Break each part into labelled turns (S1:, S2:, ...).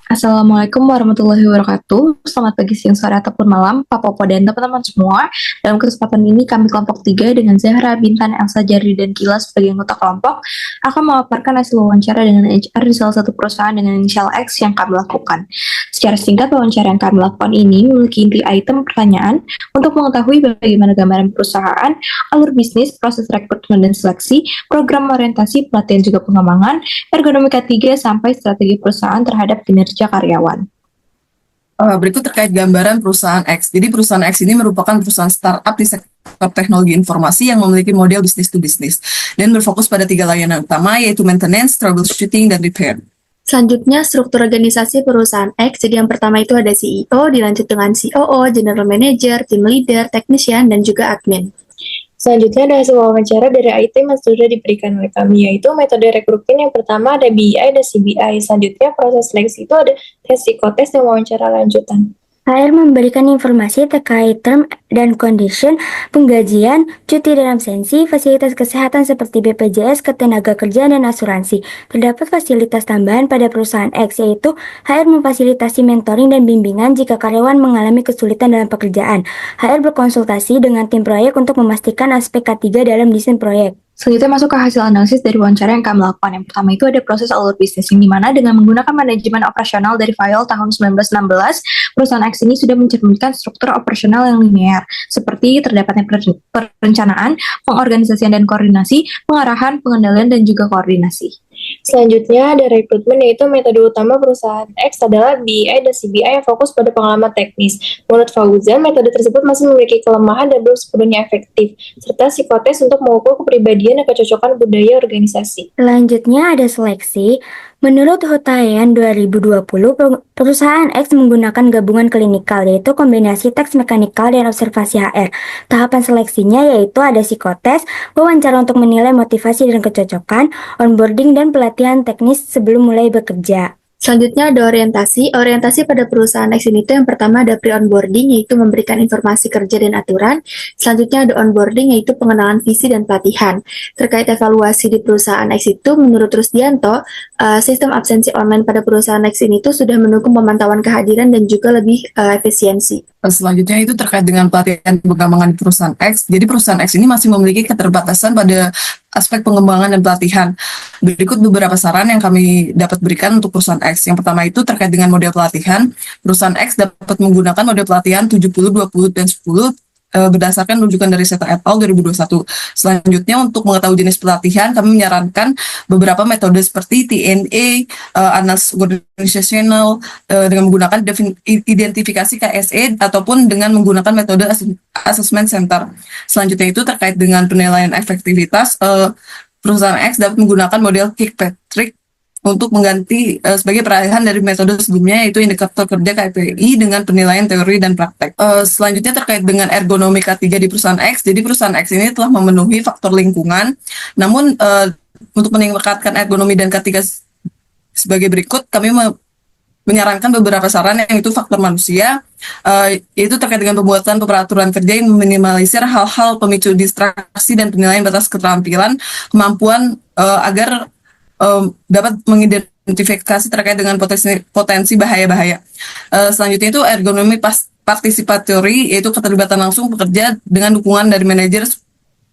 S1: Assalamualaikum warahmatullahi wabarakatuh. Selamat pagi, siang, sore, ataupun malam, Pak Popo dan teman-teman semua. Dalam kesempatan ini, kami kelompok 3 dengan Zahra, Bintan, Elsa, Jari, dan Kila sebagai anggota kelompok akan memaparkan hasil wawancara dengan HR di salah satu perusahaan dengan inisial X yang kami lakukan. Secara singkat, wawancara yang kami lakukan ini memiliki inti item pertanyaan untuk mengetahui bagaimana gambaran perusahaan, alur bisnis, proses rekrutmen dan seleksi, program orientasi, pelatihan juga pengembangan, ergonomi K3 sampai strategi perusahaan terhadap kinerja karyawan.
S2: Berikut terkait gambaran perusahaan X. Jadi perusahaan X ini merupakan perusahaan startup di sektor teknologi informasi yang memiliki model bisnis to bisnis dan berfokus pada 3 layanan utama yaitu maintenance, troubleshooting, dan repair.
S3: Selanjutnya, struktur organisasi perusahaan X. Jadi yang pertama itu ada CEO, dilanjut dengan COO, General Manager, Team Leader, Technician, dan juga Admin.
S4: Selanjutnya ada hasil wawancara dari item yang sudah diberikan oleh kami, yaitu metode rekrutmen yang pertama ada BI dan CBI. Selanjutnya proses seleksi itu ada tes psikotes dan wawancara lanjutan.
S5: HR memberikan informasi terkait term dan condition, penggajian, cuti dan absensi, fasilitas kesehatan seperti BPJS, ketenagakerjaan, dan asuransi. Terdapat fasilitas tambahan pada perusahaan X, yaitu HR memfasilitasi mentoring dan bimbingan jika karyawan mengalami kesulitan dalam pekerjaan. HR berkonsultasi dengan tim proyek untuk memastikan aspek K3 dalam desain proyek.
S1: Selanjutnya masuk ke hasil analisis dari wawancara yang kami lakukan. Yang pertama itu ada proses alur bisnis, yang dimana dengan menggunakan manajemen operasional dari file tahun 1916, perusahaan X ini sudah mencerminkan struktur operasional yang linear, seperti terdapatnya perencanaan, pengorganisasian dan koordinasi, pengarahan, pengendalian, dan juga koordinasi.
S4: Selanjutnya ada rekrutmen, yaitu metode utama perusahaan X adalah BI dan CBI yang fokus pada pengalaman teknis. Menurut Fauzan, metode tersebut masih memiliki kelemahan dan belum sepenuhnya efektif, serta psikotes untuk mengukur kepribadian dan kecocokan budaya organisasi.
S5: Selanjutnya ada seleksi. Menurut Hutayan 2020, perusahaan X menggunakan gabungan klinikal, yaitu kombinasi teks mekanikal dan observasi HR. Tahapan seleksinya yaitu ada psikotes, wawancara untuk menilai motivasi dan kecocokan, onboarding, dan pelatihan teknis sebelum mulai bekerja.
S3: Selanjutnya ada orientasi. Orientasi pada perusahaan X ini yang pertama ada pre-onboarding, yaitu memberikan informasi kerja dan aturan. Selanjutnya ada onboarding, yaitu pengenalan visi dan pelatihan. Terkait evaluasi di perusahaan X itu, menurut Rusdianto, sistem absensi online pada perusahaan X ini sudah mendukung pemantauan kehadiran dan juga lebih efisiensi.
S2: Selanjutnya itu terkait dengan pelatihan pengembangan di perusahaan X. Jadi perusahaan X ini masih memiliki keterbatasan pada aspek pengembangan dan pelatihan. Berikut beberapa saran yang kami dapat berikan untuk perusahaan X. Yang pertama itu terkait dengan model pelatihan. Perusahaan X dapat menggunakan model pelatihan 70, 20, dan 10 berdasarkan rujukan dari Seta et al. 2021. Selanjutnya untuk mengetahui jenis pelatihan, kami menyarankan beberapa metode seperti TNA, Analysis Organizational, dengan menggunakan identifikasi KSE, ataupun dengan menggunakan metode Assessment Center. Selanjutnya itu terkait dengan penilaian efektivitas, perusahaan X dapat menggunakan model Kirkpatrick untuk mengganti sebagai peralihan dari metode sebelumnya, yaitu indikator kerja KPI dengan penilaian teori dan praktek. Selanjutnya terkait dengan ergonomi K3 di perusahaan X. Jadi perusahaan X ini telah memenuhi faktor lingkungan, namun untuk meningkatkan ergonomi dan K3 sebagai berikut, kami menyarankan beberapa saran, yang itu faktor manusia, yaitu terkait dengan pembuatan peraturan kerja yang meminimalisir hal-hal pemicu distraksi dan penilaian batas keterampilan, kemampuan agar dapat mengidentifikasi terkait dengan potensi bahaya-bahaya. Selanjutnya itu ergonomi partisipatori, yaitu keterlibatan langsung pekerja dengan dukungan dari manajer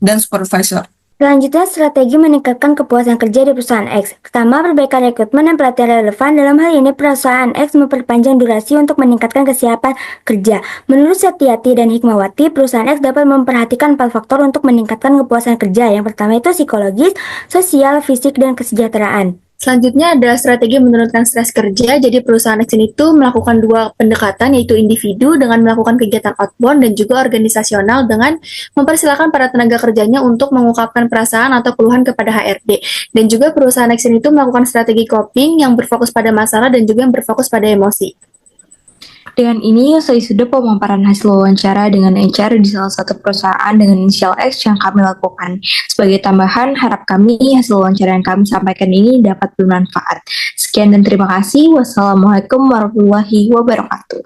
S2: dan supervisor.
S5: Selanjutnya, strategi meningkatkan kepuasan kerja di perusahaan X. Pertama, perbaikan rekrutmen dan pelatihan relevan. Dalam hal ini, perusahaan X memperpanjang durasi untuk meningkatkan kesiapan kerja. Menurut Setiati dan Hikmawati, perusahaan X dapat memperhatikan 4 faktor untuk meningkatkan kepuasan kerja. Yang pertama itu psikologis, sosial, fisik, dan kesejahteraan.
S3: Selanjutnya ada strategi menurunkan stres kerja. Jadi perusahaan X ini melakukan 2 pendekatan, yaitu individu dengan melakukan kegiatan outbound dan juga organisasional dengan mempersilahkan para tenaga kerjanya untuk mengungkapkan perasaan atau keluhan kepada HRD. Dan juga perusahaan X ini melakukan strategi coping yang berfokus pada masalah dan juga yang berfokus pada emosi.
S1: Dengan ini, selesai sudah pemaparan hasil wawancara dengan HR di salah satu perusahaan dengan inisial X yang kami lakukan. Sebagai tambahan, harap kami hasil wawancara yang kami sampaikan ini dapat bermanfaat. Sekian dan terima kasih. Wassalamualaikum warahmatullahi wabarakatuh.